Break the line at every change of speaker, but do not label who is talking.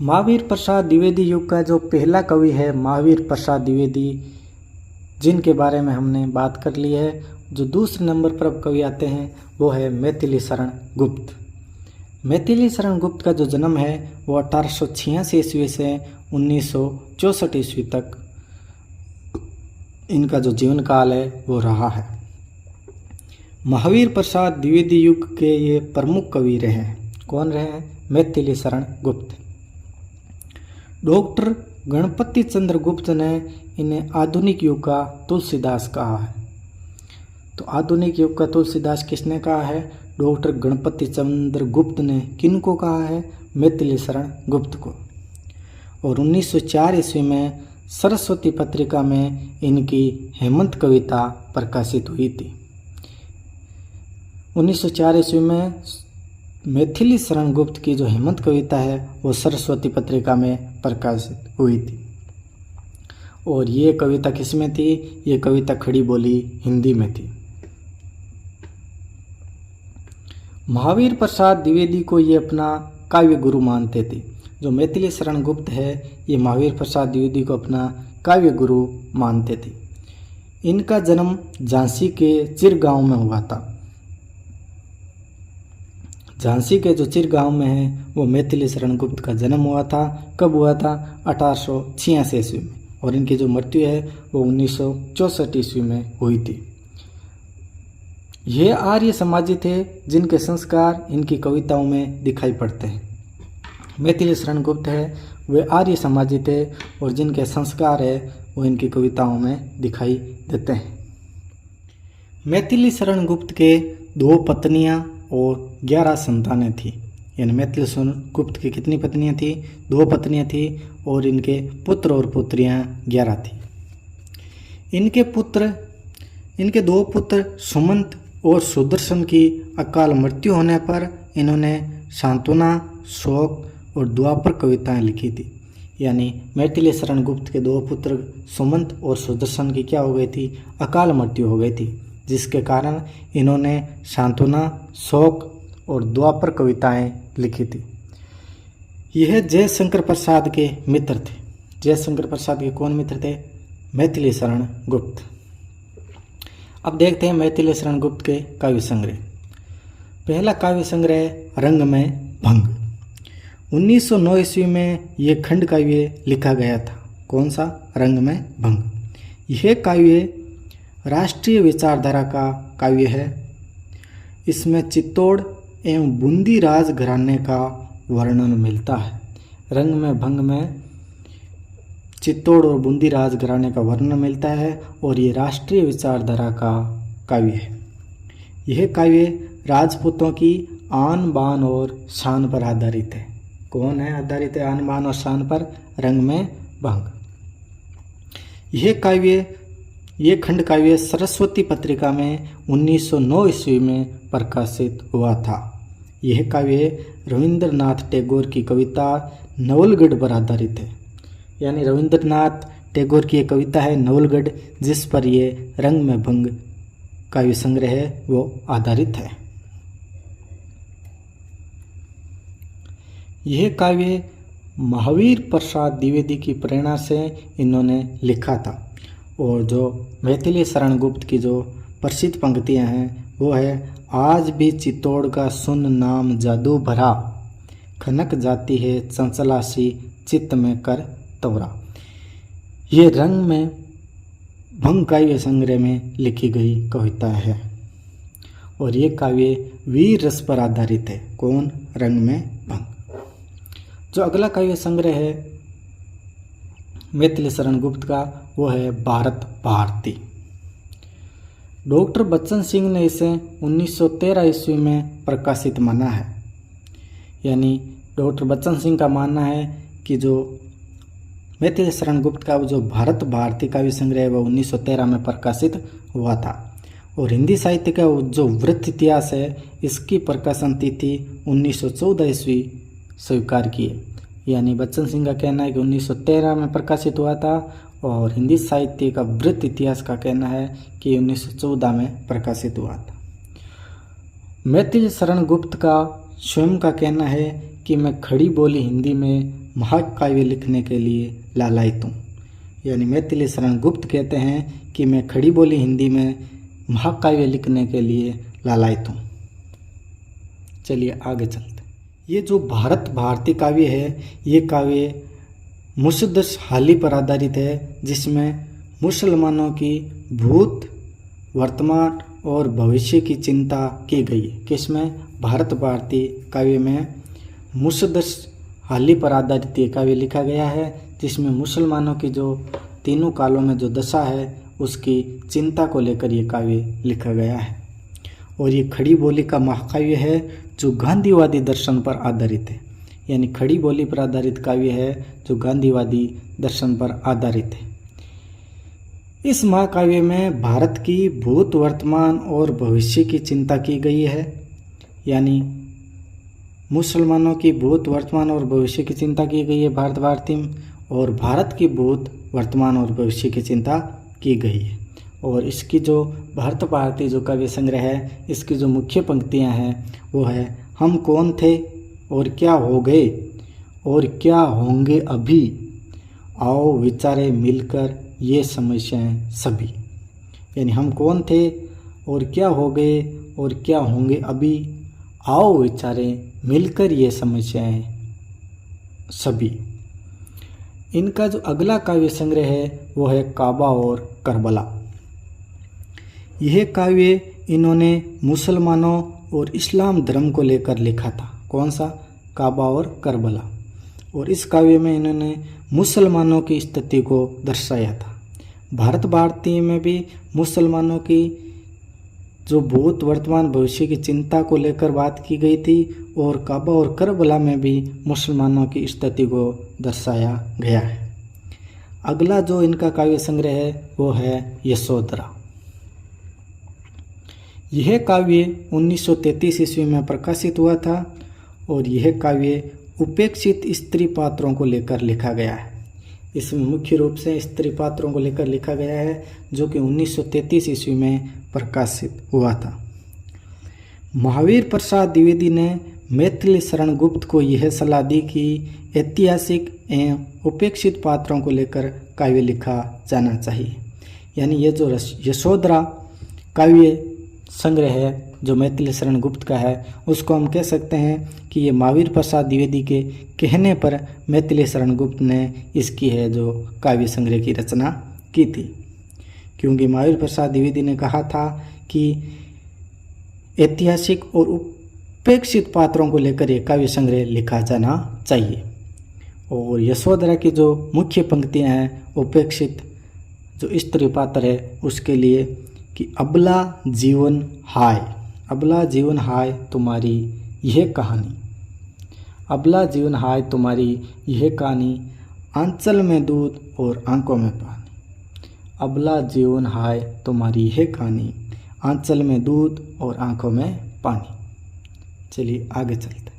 महावीर प्रसाद द्विवेदी युग का जो पहला कवि है महावीर प्रसाद द्विवेदी, जिनके बारे में हमने बात कर ली है। जो दूसरे नंबर पर अब कवि आते हैं वो है मैथिली शरण गुप्त। मैथिली शरण गुप्त का जो जन्म है वो 1886 ईस्वी से 1964 ईस्वी तक इनका जो जीवन काल है वो रहा है। महावीर प्रसाद द्विवेदी युग के ये प्रमुख कवि रहे हैं। कौन रहे हैं? मैथिली शरण गुप्त। डॉक्टर गणपति चंद्र गुप्त ने इन्हें आधुनिक युग का तुलसीदास कहा है। तो आधुनिक युग का तुलसीदास किसने कहा है? डॉक्टर गणपति चंद्र गुप्त ने किनको कहा है? मैथिली शरण गुप्त को। और 1904 ईस्वी में सरस्वती पत्रिका में इनकी हेमंत कविता प्रकाशित हुई थी। 1904 ईस्वी में मैथिली शरण गुप्त की जो हेमंत कविता है वो सरस्वती पत्रिका में प्रकाशित हुई थी। और ये कविता किस में थी? ये कविता खड़ी बोली हिंदी में थी। महावीर प्रसाद द्विवेदी को ये अपना काव्य गुरु मानते थे। जो मैथिली शरण गुप्त है ये महावीर प्रसाद द्विवेदी को अपना काव्य गुरु मानते थे। इनका जन्म झांसी के चिर गांव में हुआ था। झांसी के जो चिर गांव में है वो मैथिली शरण गुप्त का जन्म हुआ था। कब हुआ था? 1886 ईस्वी में। और इनकी जो मृत्यु है वो 1964 ईस्वी में हुई थी। ये आर्य समाजी थे जिनके संस्कार इनकी कविताओं में दिखाई पड़ते हैं। मैथिली शरण गुप्त है वे आर्य समाजी थे और जिनके संस्कार है वो इनकी कविताओं में दिखाई देते हैं। मैथिली शरण गुप्त के 2 पत्नियां और 11 संतानें थी। यानी मैथिली शरण गुप्त की कितनी पत्नियां थी? 2 पत्नियां थी और इनके पुत्र और पुत्रियां 11 थी। इनके 2 पुत्र सुमंत और सुदर्शन की अकाल मृत्यु होने पर इन्होंने सांत्वना, शोक और द्वापर कविताएं लिखी थी। यानी मैथिली शरण गुप्त के 2 पुत्र सुमंत और सुदर्शन की क्या हो गई थी? अकाल मृत्यु हो गई थी, जिसके कारण इन्होंने सांत्वना, शोक और द्वापर कविताएं लिखी थी। यह जयशंकर प्रसाद के मित्र थे। जयशंकर प्रसाद के कौन मित्र थे? मैथिली शरण गुप्त। अब देखते हैं मैथिली शरण गुप्त के काव्य संग्रह। पहला काव्य संग्रह रंग में भंग। 1909 ईस्वी में यह खंड काव्य लिखा गया था। कौन सा? रंग में भंग। यह काव्य राष्ट्रीय विचारधारा का काव्य है। इसमें चित्तौड़ एवं बूंदी राज घराने का वर्णन मिलता है। रंग में भंग में चित्तौड़ और बूंदी राज घराने का वर्णन मिलता है और ये राष्ट्रीय विचारधारा का काव्य है। यह काव्य राजपूतों की आन बान और शान पर आधारित है। कौन है आधारित है आन बान और शान पर? रंग में भंग। यह खंड काव्य सरस्वती पत्रिका में 1909 ईस्वी में प्रकाशित हुआ था। यह काव्य रविंद्रनाथ टैगोर की कविता नवलगढ़ पर आधारित है। यानी रविंद्रनाथ टैगोर की एक कविता है नवलगढ़, जिस पर यह रंग में भंग काव्य संग्रह है वो आधारित है। यह काव्य महावीर प्रसाद द्विवेदी की प्रेरणा से इन्होंने लिखा था। और जो मैथिली शरण गुप्त की जो प्रसिद्ध पंक्तियां हैं वो है, आज भी चित्तौड़ का सुन नाम जादू भरा, खनक जाती है चंचला सी चित्त में कर तोरा। ये रंग में भंग काव्य संग्रह में लिखी गई कविता है और ये काव्य वीर रस पर आधारित है। कौन? रंग में भंग। जो अगला काव्य संग्रह है मैथिली शरण गुप्त का वो है भारत भारती। डॉक्टर बच्चन सिंह ने इसे 1913 ईस्वी में प्रकाशित माना है। यानी डॉक्टर बच्चन सिंह का मानना है कि जो मैथिली शरण गुप्त का जो भारत भारती काव्य संग्रह है वो 1913 में प्रकाशित हुआ था। और हिंदी साहित्य का जो वृत्त इतिहास है इसकी प्रकाशन तिथि 1914 ईस्वी स्वीकार की है। यानी बच्चन सिंह का कहना है कि 1913 में प्रकाशित हुआ था और हिंदी साहित्य का वृत्त इतिहास का कहना है कि 1914 में प्रकाशित हुआ था। मैथिली शरण गुप्त का स्वयं का कहना है कि मैं खड़ी बोली हिंदी में महाकाव्य लिखने के लिए लालायित हूँ। यानी मैथिली शरण गुप्त कहते हैं कि मैं खड़ी बोली हिंदी में महाकाव्य लिखने के लिए लालायित हूँ। चलिए आगे चलते। ये जो भारतीय काव्य है, ये काव्य मुसद्दस हाली पर आधारित है, जिसमें मुसलमानों की भूत, वर्तमान और भविष्य की चिंता की गई है। किसमें? भारतीय काव्य में मुसद्दस हाली पर आधारित ये काव्य लिखा गया है, जिसमें मुसलमानों की जो तीनों कालों में जो दशा है उसकी चिंता को लेकर ये काव्य लिखा गया है। और ये खड़ी बोली का महाकाव्य है जो गांधीवादी दर्शन पर आधारित है। यानी खड़ी बोली पर आधारित काव्य है जो गांधीवादी दर्शन पर आधारित है। इस महाकाव्य में भारत की भूत, वर्तमान और भविष्य की चिंता की गई है। यानी मुसलमानों की भूत, वर्तमान और भविष्य की चिंता की गई है भारतीय में, और भारत की भूत, वर्तमान और भविष्य की चिंता की गई है। और इसकी जो भारतीय जो काव्य संग्रह है, इसकी जो मुख्य पंक्तियां हैं वो है, हम कौन थे और क्या हो गए और क्या होंगे अभी, आओ विचारे मिलकर ये समस्याएं सभी। यानी हम कौन थे और क्या हो गए और क्या होंगे अभी, आओ विचारे मिलकर ये समस्याएं सभी। इनका जो अगला काव्य संग्रह है वो है काबा और करबला। यह काव्य इन्होंने मुसलमानों और इस्लाम धर्म को लेकर लिखा था। कौन सा? काबा और करबला। और इस काव्य में इन्होंने मुसलमानों की स्थिति को दर्शाया था। भारतीय में भी मुसलमानों की जो भूत, वर्तमान, भविष्य की चिंता को लेकर बात की गई थी, और काबा और करबला में भी मुसलमानों की स्थिति को दर्शाया गया है। अगला जो इनका काव्य संग्रह है वो है यशोधरा। यह काव्य 1933 ईस्वी में प्रकाशित हुआ था और यह काव्य उपेक्षित स्त्री पात्रों को लेकर लिखा गया है। इसमें मुख्य रूप से स्त्री पात्रों को लेकर लिखा गया है, जो कि 1933 ईस्वी में प्रकाशित हुआ था। महावीर प्रसाद द्विवेदी ने मैथिली शरण गुप्त को यह सलाह दी कि ऐतिहासिक एवं उपेक्षित पात्रों को लेकर काव्य लिखा जाना चाहिए। यानी ये जो यशोधरा काव्य संग्रह है जो मैथिली शरण गुप्त का है, उसको हम कह सकते हैं कि ये महावीर प्रसाद द्विवेदी के कहने पर मैथिली शरण गुप्त ने इसकी है जो काव्य संग्रह की रचना की थी। क्योंकि महावीर प्रसाद द्विवेदी ने कहा था कि ऐतिहासिक और उपेक्षित पात्रों को लेकर ये काव्य संग्रह लिखा जाना चाहिए। और यशोधरा की जो मुख्य पंक्तियां हैं, उपेक्षित जो स्त्री पात्र है उसके लिए कि अबला जीवन हाय, अबला जीवन हाय तुम्हारी यह कहानी, अबला जीवन हाय तुम्हारी यह कहानी, आंचल में दूध और आंखों में पानी, अबला जीवन हाय तुम्हारी यह कहानी, आंचल में दूध और आंखों में पानी। चलिए आगे चलते।